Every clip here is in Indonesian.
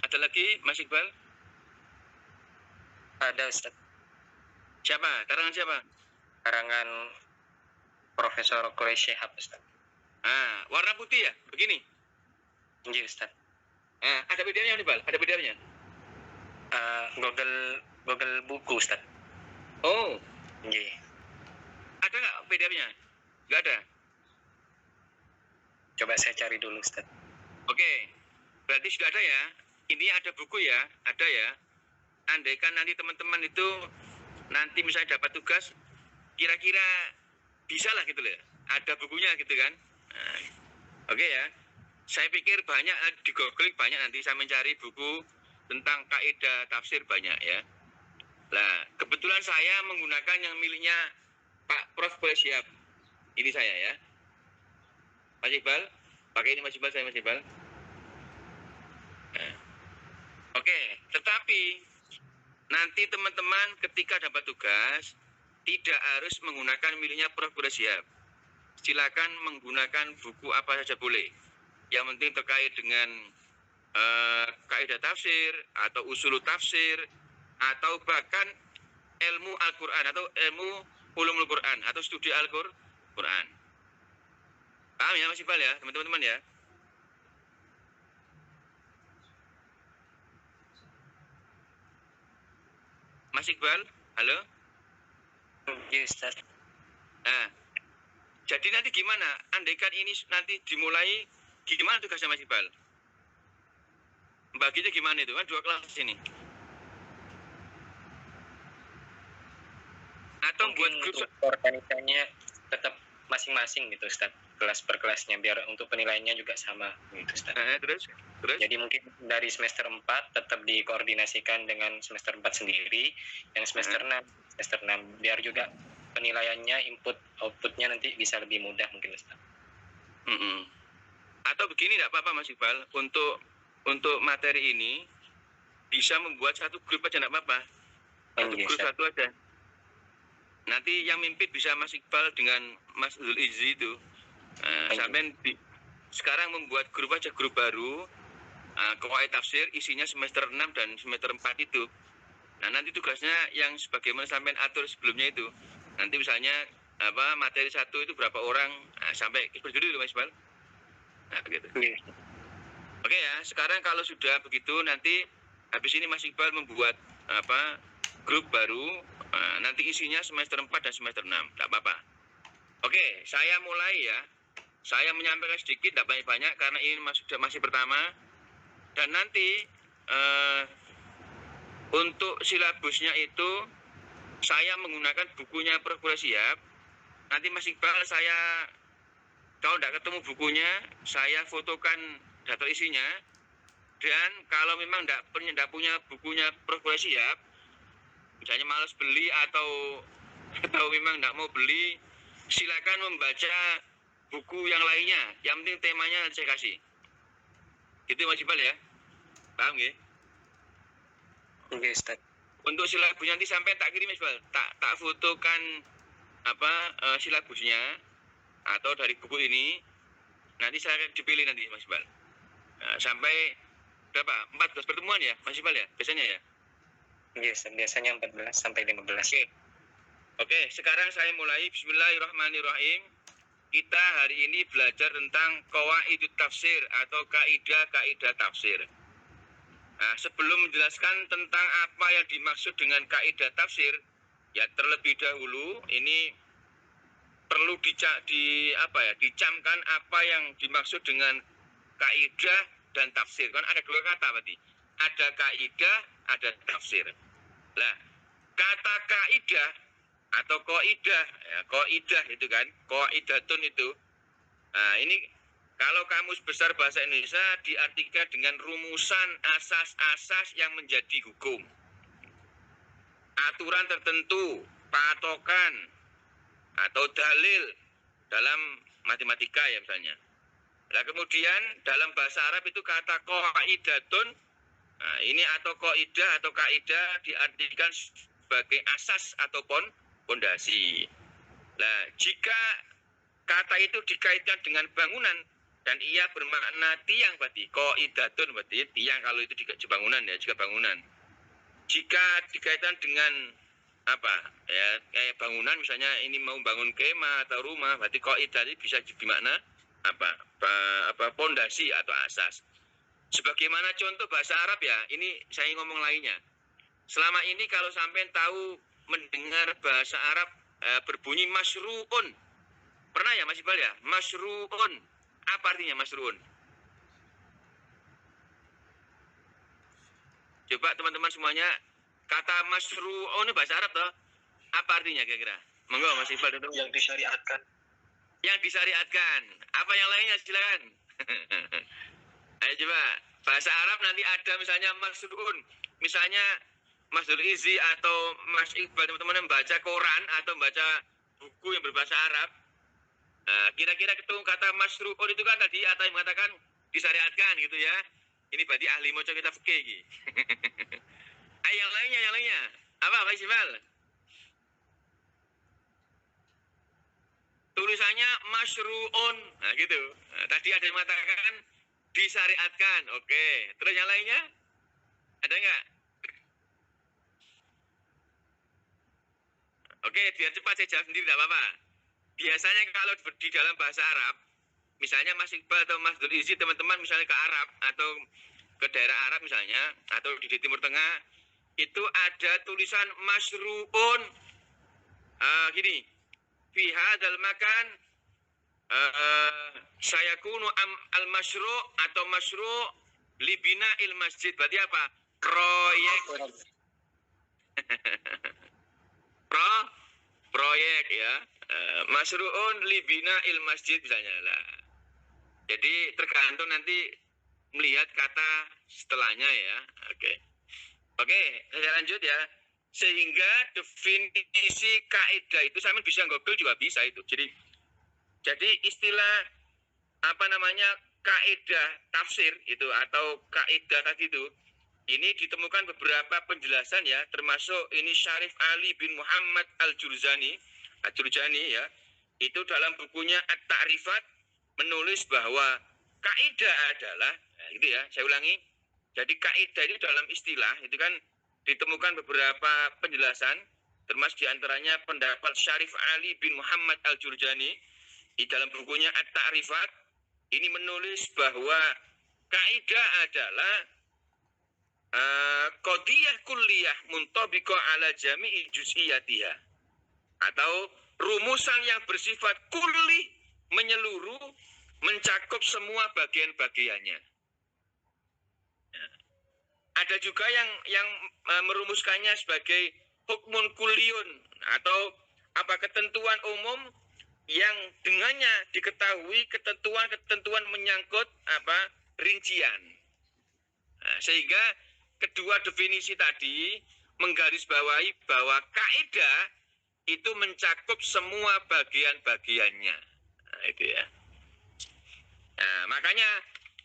Ada lagi, Mas Iqbal? Ada Ustaz. Siapa? Karangan siapa? Karangan Profesor Quraisy Shihab Ustaz. Warna putih ya? Begini? Iya Ustaz. Ada PDF-nya nih, Bal? Ada PDF-nya? Google buku Ustaz. Oh. Iya. Ada nggak PDF-nya? Nggak ada? Coba saya cari dulu Ustaz. Oke. Berarti sudah ada ya? Ini ada buku ya? Ada ya? Andaikan nanti teman-teman itu nanti misalnya dapat tugas, kira-kira bisa lah gitu loh. Ada bukunya gitu kan? Oke ya. Saya pikir banyak di Google banyak nanti saya mencari buku tentang kaidah tafsir banyak ya. Nah, kebetulan saya menggunakan yang miliknya Pak Prof. Siap. Ini saya ya. Mas Iqbal, pakai ini Mas Iqbal, saya Mas Iqbal. Oke, tetapi nanti teman-teman ketika dapat tugas tidak harus menggunakan miliknya Prof. Siap. Silakan menggunakan buku apa saja boleh. Yang penting terkait dengan kaidah tafsir atau usul tafsir atau bahkan ilmu Al-Quran atau ilmu ulumul Quran atau studi Al-Quran. Paham ya Mas Iqbal ya teman-teman ya? Mas Iqbal, halo? Iya Ustaz. Jadi nanti gimana? Andaikan ini nanti dimulai, gimana tugasnya Mas Iqbal? Baginya gimana itu? Kan 2 kelas ini. Atau mungkin buat grup untuk organisasinya tetap masing-masing gitu Ustaz. Kelas per kelasnya biar untuk penilaiannya juga sama gitu Ustaz. Terus? Jadi mungkin dari semester 4 tetap dikoordinasikan dengan semester 4 sendiri, yang semester 6 biar juga penilaiannya outputnya nanti bisa lebih mudah mungkin Ustaz. Atau begini tidak apa-apa Mas Iqbal, untuk materi ini bisa membuat satu grup aja tidak apa-apa. Grup satu aja. Nanti yang mimpin bisa Mas Iqbal dengan Mas Zul Izzi itu. Sampai sekarang membuat grup aja, grup baru. Qawaid tafsir isinya semester 6 dan semester 4 itu. Nah, nanti tugasnya yang sebagaimana sampai atur sebelumnya itu. Nanti misalnya materi 1 itu berapa orang, sampai berdiri dulu Mas Iqbal. Nah, begitu. Oke ya, sekarang kalau sudah begitu nanti habis ini Mas Iqbal membuat grup baru, nanti isinya semester 4 dan semester 6, tidak apa-apa. Oke, saya mulai ya. Saya menyampaikan sedikit, tidak banyak-banyak karena ini masih pertama. Dan nanti untuk silabusnya itu saya menggunakan bukunya Prof. Siap. Nanti Mas Iqbal kalau tidak ketemu bukunya, saya fotokan data isinya. Dan kalau memang tidak punya bukunya Prof. Siap, misalnya malas beli atau memang tidak mau beli, silakan membaca buku yang lainnya. Yang penting temanya nanti saya kasih. Itu Mas Iqbal ya. Paham ya? Oke Ustaz. Untuk silabusnya nanti sampai tak kirim Mas Iqbal. Tak fotokan silabusnya atau dari buku ini. Nanti saya dipilih nanti Mas Iqbal. Sampai berapa? 14 pertemuan ya Mas Iqbal ya? Biasanya ya? Yes, biasanya 14 sampai 15. Oke, sekarang saya mulai. Bismillahirrahmanirrahim. Kita hari ini belajar tentang qawaidut tafsir atau kaidah-kaidah tafsir. Nah, sebelum menjelaskan tentang apa yang dimaksud dengan kaidah tafsir, ya terlebih dahulu ini perlu dicamkan apa yang dimaksud dengan kaidah dan tafsir. Kan ada 2 kata berarti. Ada kaidah, ada tafsir. Nah, kata kaidah atau kaidah, ya, kaidah itu kan, kaidatun itu. Nah, ini kalau kamus besar bahasa Indonesia diartikan dengan rumusan asas-asas yang menjadi hukum. Aturan tertentu, patokan atau dalil dalam matematika ya misalnya. Nah, kemudian dalam bahasa Arab itu kata qaidatun. Nah, ini atau kaidah atau kaidah diartikan sebagai asas atau pondasi. Nah, jika kata itu dikaitkan dengan bangunan Dan ia bermakna tiang berarti. Qaidatun berarti tiang kalau itu juga bangunan ya, juga bangunan. Jika dikaitkan dengan apa ya kayak bangunan misalnya ini mau bangun kemah atau rumah berarti qaidah ini bisa dimakna apa pondasi atau asas. Sebagaimana contoh bahasa Arab ya, ini saya ngomong lainnya. Selama ini kalau sampai tahu mendengar bahasa Arab berbunyi masyru'un. Pernah ya Mas Iqbal ya? Masyru'un. Apa artinya masyru'un? Coba teman-teman semuanya, kata masyru'un ini bahasa Arab toh? Apa artinya kira-kira? Monggo Mas Iqbal dulu. Yang disyariatkan. Yang disyariatkan. Apa yang lainnya silakan. Ayo coba. Bahasa Arab nanti ada misalnya masyru'un. Misalnya Mas Nur Izi atau Mas Iqbal teman-teman membaca Quran atau membaca buku yang berbahasa Arab. Nah, kira-kira ketemu kata masyru'un itu kan tadi atau yang mengatakan disyariatkan gitu ya. Ini berarti ahli moco kita fikih iki. Yang lainnya. Apa Mas Iqbal? Tulisannya masyru'un. Nah, gitu. Nah, tadi ada yang mengatakan disyariatkan. Oke. Terus yang lainnya? Ada enggak? Oke, biar cepat saya jawab sendiri, tidak apa-apa. Biasanya kalau di dalam bahasa Arab, misalnya Mas Iqbal atau Mas Nur Izi, teman-teman misalnya ke Arab, atau ke daerah Arab misalnya, atau di Timur Tengah, itu ada tulisan masyru'un. Gini, fi hadzal makan, sayakunu al-masyru' atau masyru' libina il masjid. Berarti apa? Proyek. Proyek ya, masyru'un libina il masjid misalnya lah. Jadi tergantung nanti melihat kata setelahnya ya. Oke, saya lanjut ya. Sehingga definisi kaidah itu sama bisa Google juga bisa itu. Jadi istilah apa namanya kaidah tafsir itu atau kaidah tadi itu. Ini ditemukan beberapa penjelasan ya, termasuk ini Syarif Ali bin Muhammad Al-Jurjani ya. Itu dalam bukunya At-Ta'rifat menulis bahwa kaidah adalah, nah itu ya, saya ulangi. Jadi kaidah itu dalam istilah itu kan ditemukan beberapa penjelasan, termasuk diantaranya pendapat Syarif Ali bin Muhammad Al-Jurjani di dalam bukunya At-Ta'rifat ini menulis bahwa kaidah adalah qadiyah kulliyah muntabiqah ala jami'i juz'iyatiha atau rumusan yang bersifat kulli menyeluruh mencakup semua bagian-bagiannya. Ada juga yang merumuskannya sebagai hukmun kulliyun atau apa ketentuan umum yang dengannya diketahui ketentuan menyangkut apa rincian. Nah, sehingga kedua definisi tadi menggarisbawahi bahwa kaidah itu mencakup semua bagian-bagiannya. Nah, itu ya. Nah, makanya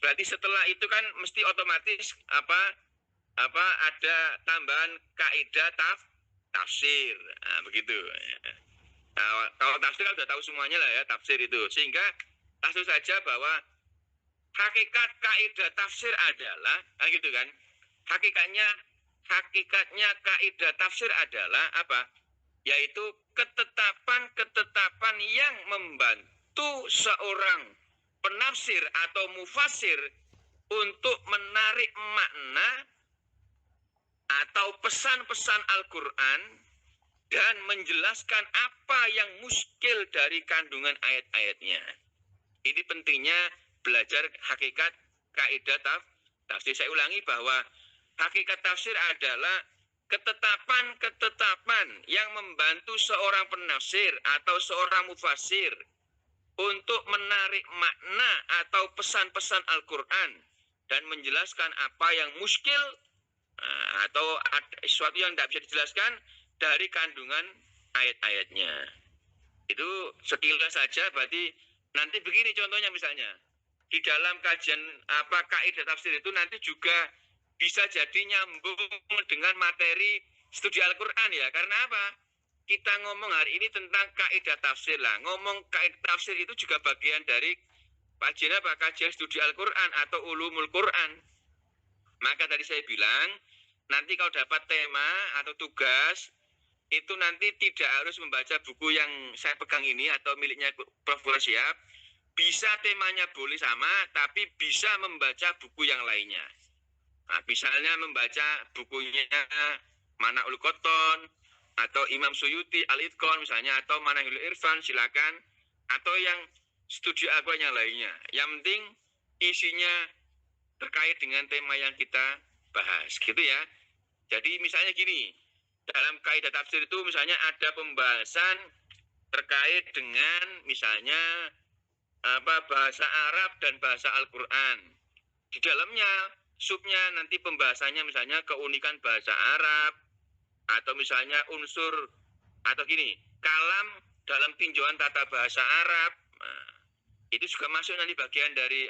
berarti setelah itu kan mesti otomatis apa ada tambahan kaidah tafsir. Nah, begitu. Nah, kalau tafsir kan sudah tahu semuanya lah ya tafsir itu. Sehingga langsung saja bahwa hakikat kaidah tafsir adalah, nah gitu kan? Hakikatnya kaidah tafsir adalah apa? Yaitu ketetapan yang membantu seorang penafsir atau mufasir untuk menarik makna atau pesan-pesan Al-Quran dan menjelaskan apa yang muskil dari kandungan ayat-ayatnya. Ini pentingnya belajar hakikat kaidah tafsir. Saya ulangi bahwa hakikat tafsir adalah ketetapan yang membantu seorang penafsir atau seorang mufasir untuk menarik makna atau pesan-pesan Al-Quran dan menjelaskan apa yang muskil atau sesuatu yang tidak bisa dijelaskan dari kandungan ayat-ayatnya. Itu sekilas saja. Berarti nanti begini contohnya misalnya di dalam kajian kaidah tafsir itu nanti juga bisa jadi nyambung dengan materi studi Al-Quran ya. Karena apa? Kita ngomong hari ini tentang kaidah tafsir lah. Ngomong kaidah tafsir itu juga bagian dari Kajian apa? Kajian studi Al-Quran atau ulumul Quran. Maka tadi saya bilang, nanti kalau dapat tema atau tugas, itu nanti tidak harus membaca buku yang saya pegang ini atau miliknya Prof. Siap. Bisa temanya boleh sama, tapi bisa membaca buku yang lainnya. Nah, misalnya membaca bukunya Manaul Qoton, atau Imam Suyuti Al-Itqan misalnya, atau Manahil Irfan, silakan. Atau yang studi Al-Quran yang lainnya. Yang penting isinya terkait dengan tema yang kita bahas, gitu ya. Jadi misalnya gini, dalam kaidah tafsir itu misalnya ada pembahasan terkait dengan misalnya bahasa Arab dan bahasa Al-Quran. Di dalamnya subnya nanti pembahasannya misalnya keunikan bahasa Arab, atau misalnya unsur, atau gini, kalam dalam tinjauan tata bahasa Arab. Nah, itu juga masuk nanti bagian dari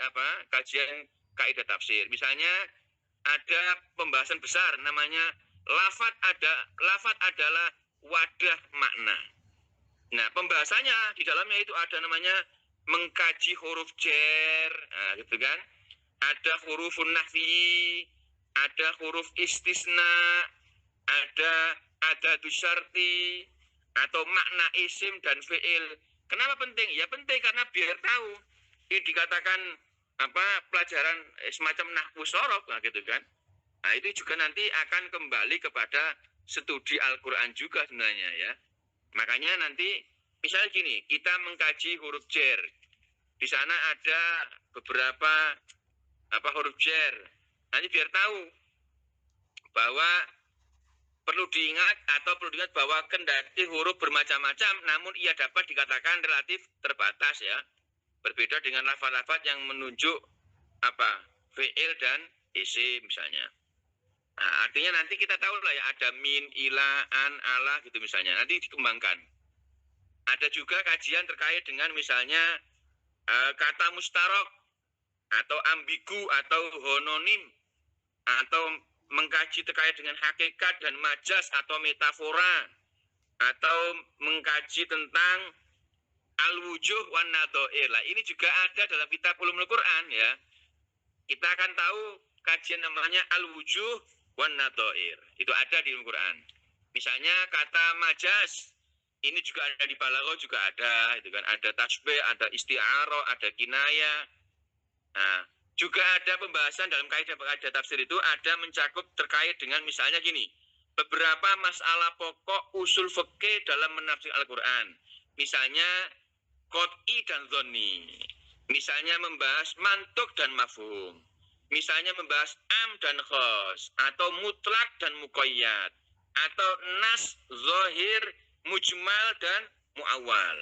kajian kaidah tafsir. Misalnya ada pembahasan besar namanya lafat adalah wadah makna. Nah, pembahasannya di dalamnya itu ada namanya mengkaji huruf jar, nah, gitu kan? Ada hurufun nahwi, ada huruf istisna, ada syarti, atau makna isim dan fi'il. Kenapa penting? Ya penting karena biar tahu. Ini dikatakan pelajaran semacam nahwu sorok, nah, gitu kan? Nah, itu juga nanti akan kembali kepada studi Al-Quran juga sebenarnya ya. Makanya nanti misalnya gini, kita mengkaji huruf jar. Di sana ada beberapa huruf jar. Nanti biar tahu bahwa perlu diingat bahwa kendati huruf bermacam-macam, namun ia dapat dikatakan relatif terbatas ya. Berbeda dengan lafaz-lafaz yang menunjuk fi'il dan isim misalnya. Nah, artinya nanti kita tahu lah ya, ada min, ila, an, ala gitu misalnya. Nanti dikembangkan. Ada juga kajian terkait dengan misalnya kata mustarok, atau ambigu, atau hononim, atau mengkaji terkait dengan hakikat dan majas atau metafora, atau mengkaji tentang al-wujuh wan nadhair. Lah, ini juga ada dalam kitab Ulumul Quran ya. Kita akan tahu kajian namanya al-wujuh wan nadhair. Itu ada di Ulumul Quran. Misalnya kata majas, ini juga ada di Balaghah, juga ada, itu kan, ada tasbih, ada isti'arah, ada kinayah. Nah, juga ada pembahasan dalam kaidah tafsir itu ada mencakup terkait dengan misalnya gini, beberapa masalah pokok usul fikih dalam menafsir Al-Quran. Misalnya qot'i dan dhonni. Misalnya membahas mantuk dan mafhum. Misalnya membahas am dan khos, atau mutlak dan muqayyad, atau nas, zahir, mujmal dan muawwal.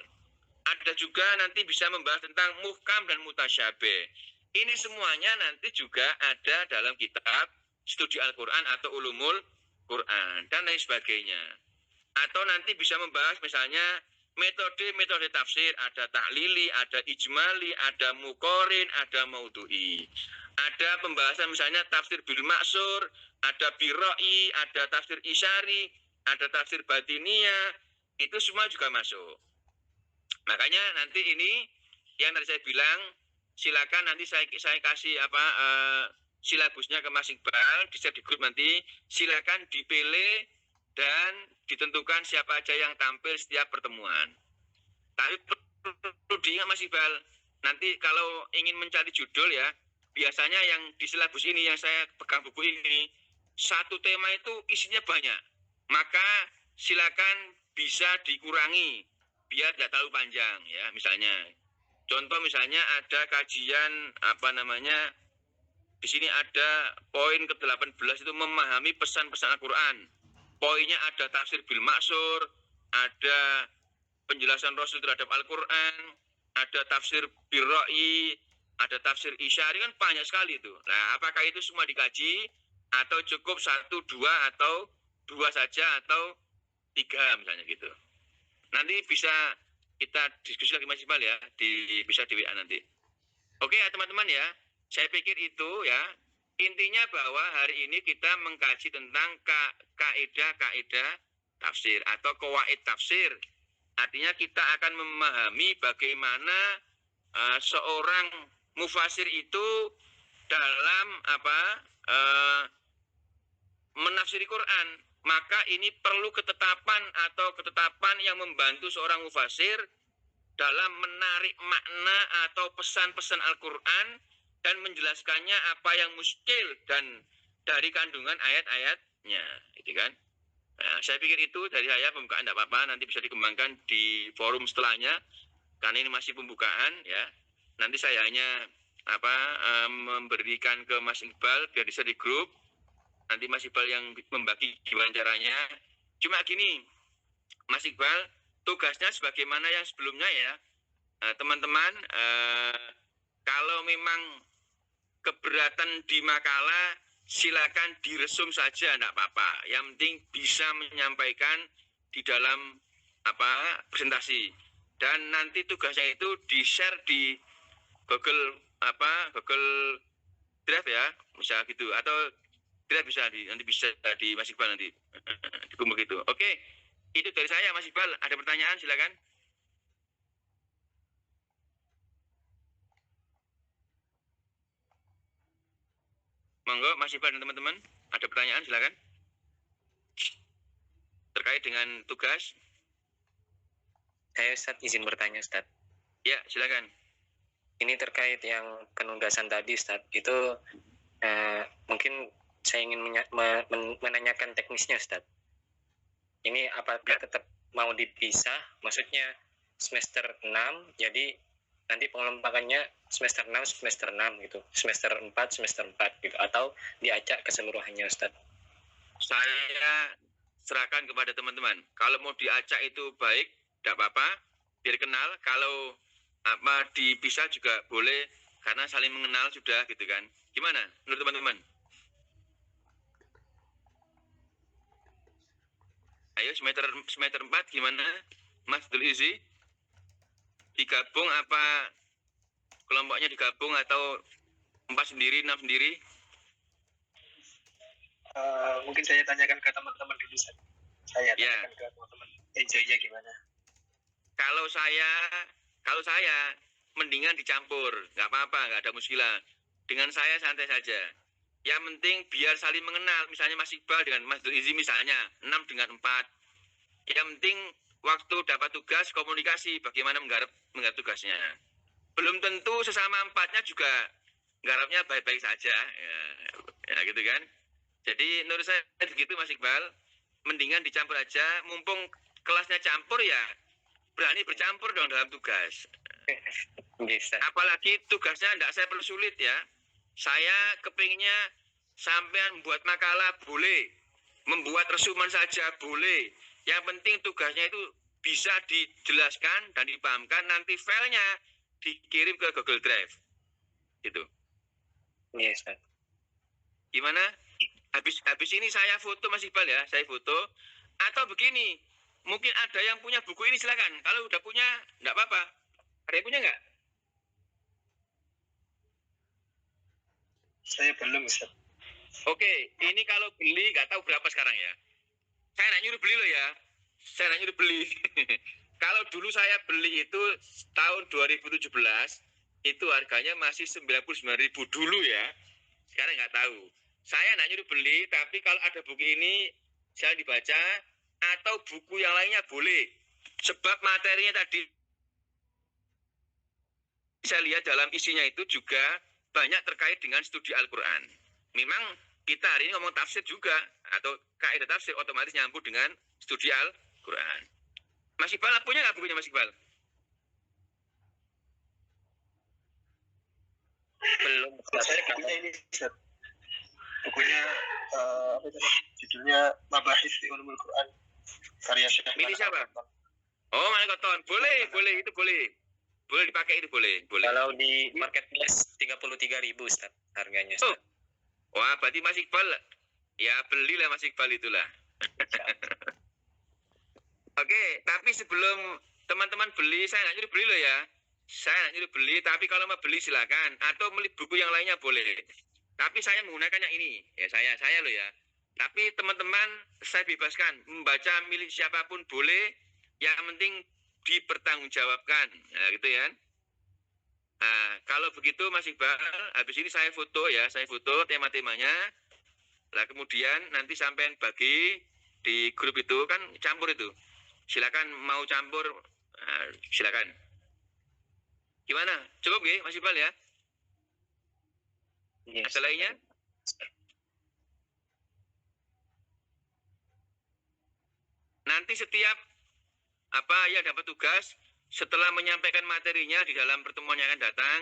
Ada juga nanti bisa membahas tentang muhkam dan mutasyabih. Ini semuanya nanti juga ada dalam kitab studi Al-Quran atau ulumul Quran dan lain sebagainya. Atau nanti bisa membahas misalnya metode tafsir, ada ta'lili, ada ijmali, ada muqorin, ada maudhu'i. Ada pembahasan misalnya tafsir bil maksur, ada birra'i, ada tafsir isyari, ada tafsir batiniyah, itu semua juga masuk. Makanya nanti ini yang tadi saya bilang, silakan nanti saya kasih silabusnya ke Mas Iqbal, di grup nanti, silakan dipilih dan ditentukan siapa aja yang tampil setiap pertemuan. Tapi perlu diingat Mas Iqbal, nanti kalau ingin mencari judul ya, biasanya yang di silabus ini, yang saya pegang buku ini, satu tema itu isinya banyak. Maka silakan bisa dikurangi biar tidak terlalu panjang ya. Misalnya contoh, misalnya ada kajian di sini ada poin ke-18 itu memahami pesan-pesan Al-Quran. Poinnya ada tafsir bil maksur, ada penjelasan Rasul terhadap Al-Quran, ada tafsir birra'i, ada tafsir isyari, kan banyak sekali itu. Nah, apakah itu semua dikaji atau cukup 1, 2, atau 2 saja, atau 3 misalnya gitu. Nanti bisa kita diskusi lagi Mas Iqbal ya, bisa di WA nanti. Oke ya teman-teman ya, saya pikir itu ya, intinya bahwa hari ini kita mengkaji tentang kaidah-kaidah tafsir atau qawaid tafsir. Artinya kita akan memahami bagaimana seorang mufasir itu dalam menafsiri Quran, maka ini perlu ketetapan atau ketetapan yang membantu seorang mufasir dalam menarik makna atau pesan-pesan Al-Quran dan menjelaskannya apa yang muskil dan dari kandungan ayat-ayatnya, gitu kan? Nah, saya pikir itu dari saya pembukaan, tidak apa-apa, nanti bisa dikembangkan di forum setelahnya, karena ini masih pembukaan ya. Nanti saya hanya memberikan ke Mas Iqbal biar bisa di grup. Nanti Mas Iqbal yang membagi gimana caranya. Cuma gini, Mas Iqbal, tugasnya sebagaimana yang sebelumnya ya, teman-teman, kalau memang keberatan di makalah, silakan diresum saja, tidak apa-apa. Yang penting bisa menyampaikan di dalam presentasi. Dan nanti tugasnya itu di-share di Google Drive ya, bisa gitu. Atau tidak bisa nanti bisa di Mas Iqbal nanti dikumpul gitu. Oke, itu dari saya Mas Iqbal. Ada pertanyaan silakan. Monggo Mas Iqbal dan teman-teman, ada pertanyaan silakan. Terkait dengan tugas. Saya Ustaz izin bertanya Ustaz. Ya, silakan. Ini terkait yang penugasan tadi Ustaz. Itu mungkin saya ingin menanyakan teknisnya Ustaz. Ini apakah tetap mau dipisah? Maksudnya semester 6, jadi nanti pengelompokannya semester 6 gitu. Semester 4 gitu. Atau diacak keseluruhannya Ustaz? Saya serahkan kepada teman-teman. Kalau mau diacak itu baik, tidak apa-apa, biar kenal. Kalau dipisah juga boleh, karena saling mengenal sudah gitu kan. Gimana menurut teman-teman? Ayo semester 4 gimana Mas Abdul Izi? Digabung apa kelompoknya digabung atau 4 sendiri, 6 sendiri? Mungkin saya tanyakan ke teman-teman dulu. Saya tanyakan ke teman-teman enjoy-nya gimana? Kalau saya mendingan dicampur, nggak apa-apa, nggak ada muskilah. Dengan saya santai saja. Yang penting biar saling mengenal. Misalnya Mas Iqbal dengan Mas Abdul Izi misalnya 6 dengan 4. Yang penting waktu dapat tugas komunikasi bagaimana menggarap tugasnya. Belum tentu sesama 4-nya juga garapnya baik-baik saja. Ya gitu kan. Jadi menurut saya begitu Mas Iqbal. Mendingan dicampur aja. Mumpung kelasnya campur ya berani bercampur dong dalam tugas. Apalagi tugasnya tidak saya persulit ya. Saya kepingnya sampean membuat makalah boleh, membuat resuman saja boleh. Yang penting tugasnya itu bisa dijelaskan dan dipahamkan, nanti filenya dikirim ke Google Drive. Gitu. Yes, Pak. Gimana? Habis ini saya foto Mas Iqbal ya, saya foto. Atau begini, mungkin ada yang punya buku ini silakan. Kalau udah punya, enggak apa-apa. Ada yang punya enggak? Saya belum, Ustaz. Oke, ini kalau beli nggak tahu berapa sekarang ya. Saya nggak nyuruh beli loh ya. Saya nggak nyuruh beli. Kalau dulu saya beli itu tahun 2017, itu harganya masih 99.000 dulu ya. Sekarang nggak tahu. Saya nggak nyuruh beli, tapi kalau ada buku ini, saya dibaca, atau buku yang lainnya boleh. Sebab materinya tadi, saya lihat dalam isinya itu juga banyak terkait dengan studi Al-Quran. Memang kita hari ini ngomong tafsir juga, atau kaidah tafsir otomatis nyambung dengan studi Al-Quran. Mas Iqbal punya nggak bukunya Mas Iqbal? Belum. Saya bukunya ini, Ustaz. Bukunya judulnya Mabahis di Ulumul Quran, karya Syekh. Milih siapa? Oh, Malikoton. Boleh, itu boleh. Boleh dipakai itu boleh. Kalau di marketplace 33.000 Ustaz harganya. Ustaz. Wah, berarti Mas Iqbal ya belilah Mas Iqbal itulah. Oke, tapi sebelum teman-teman beli, saya nggak nyuruh beli loh ya. Saya nggak nyuruh beli, tapi kalau mau beli silakan. Atau beli buku yang lainnya boleh. Tapi saya menggunakan yang ini. Ya saya loh ya. Tapi teman-teman saya bebaskan. Membaca milik siapapun boleh. Yang penting dipertanggungjawabkan. Nah, gitu ya. Nah, kalau begitu Mas Iqbal, habis ini saya foto ya, saya foto tema-temanya. Lah kemudian nanti sampean bagi di grup itu kan campur itu. Silakan mau campur, silakan. Gimana? Cukup nggih Mas Iqbal ya? Yes. Ada lainnya? Nanti setiap yang dapat tugas setelah menyampaikan materinya di dalam pertemuan yang akan datang,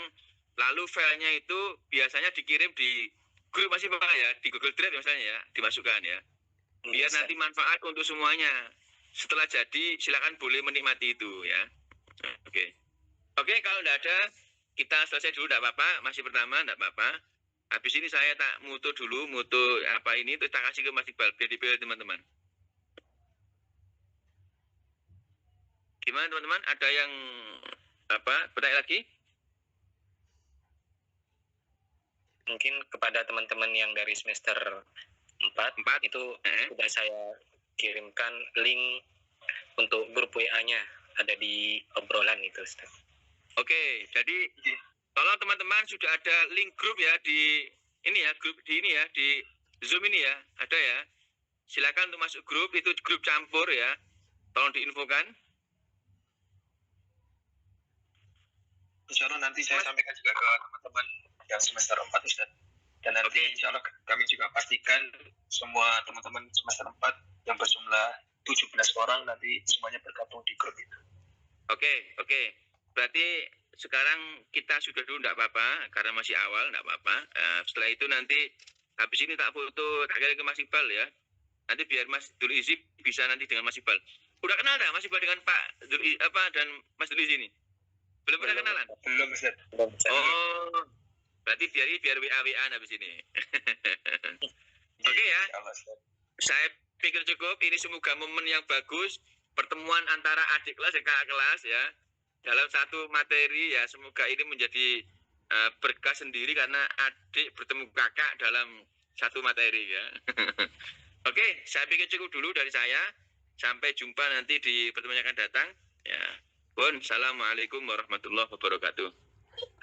lalu filenya itu biasanya dikirim di grup Mas Iqbal ya, di Google Drive misalnya ya, dimasukkan ya. Biar nanti manfaat untuk semuanya. Setelah jadi silakan boleh menikmati itu ya. Oke. Oke, kalau tidak ada kita selesai dulu tidak apa-apa, masih pertama tidak apa-apa. Habis ini saya tak mutu dulu, mutu apa ini terus tak kasih ke Mas Iqbal biar dipilih teman-teman. Gimana teman-teman? Ada yang bertanya lagi? Mungkin kepada teman-teman yang dari semester 4 itu sudah saya kirimkan link untuk grup WA-nya, ada di obrolan itu, Ustaz. Oke, jadi kalau teman-teman sudah ada link grup ya di ini ya, grup di ini ya, di Zoom ini ya, ada ya. Silakan untuk masuk grup, itu grup campur ya. Tolong diinfokan. Insya Allah nanti saya sampaikan juga ke teman-teman yang semester 4 Ustaz. Dan nanti insya Allah kami juga pastikan semua teman-teman semester 4 yang berjumlah 17 orang nanti semuanya bergabung di grup itu. Oke. Berarti sekarang kita sudah dulu tidak apa-apa, karena masih awal tidak apa-apa. Setelah itu nanti habis ini tak foto, tak kirim ke Mas Iqbal ya. Nanti biar Mas Dul Izi bisa nanti dengan Mas Iqbal. Udah kenal dah Mas Iqbal dengan Pak Dul dan Mas Dul Izi ini? Belum pernah kenalan? Belum Ustaz. Oh, berarti biar WA-WA habis ini. Oke ya. Saya pikir cukup. Ini semoga momen yang bagus. Pertemuan antara adik kelas dan kakak kelas ya. Dalam satu materi ya. Semoga ini menjadi berkah sendiri karena adik bertemu kakak dalam satu materi ya. Oke, saya pikir cukup dulu dari saya. Sampai jumpa nanti di pertemuan yang akan datang. Ya. Assalamualaikum warahmatullahi wabarakatuh.